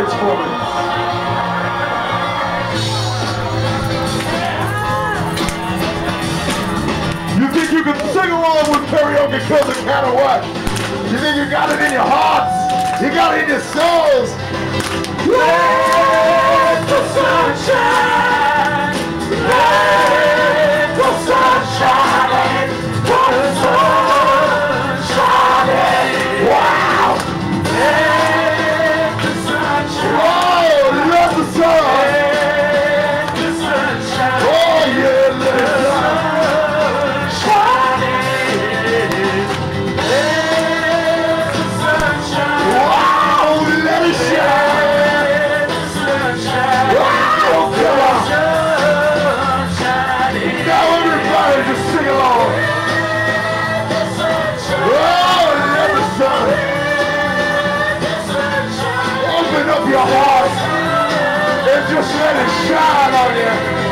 words for me. You think you can sing along with Karaoke Kill the Cat or what? You think you got it in your hearts? You got it in your souls? Let the sun shine. Let the sun shine. Let the sun shine. Wow! Let the sun shine. Oh, let the sun. Let the sun shine. Oh, yeah, let the sun shine. Let the sun shine. Wow, let it shine. Just sing along. Oh, let the sun. Open up your heart and just let it shine on you.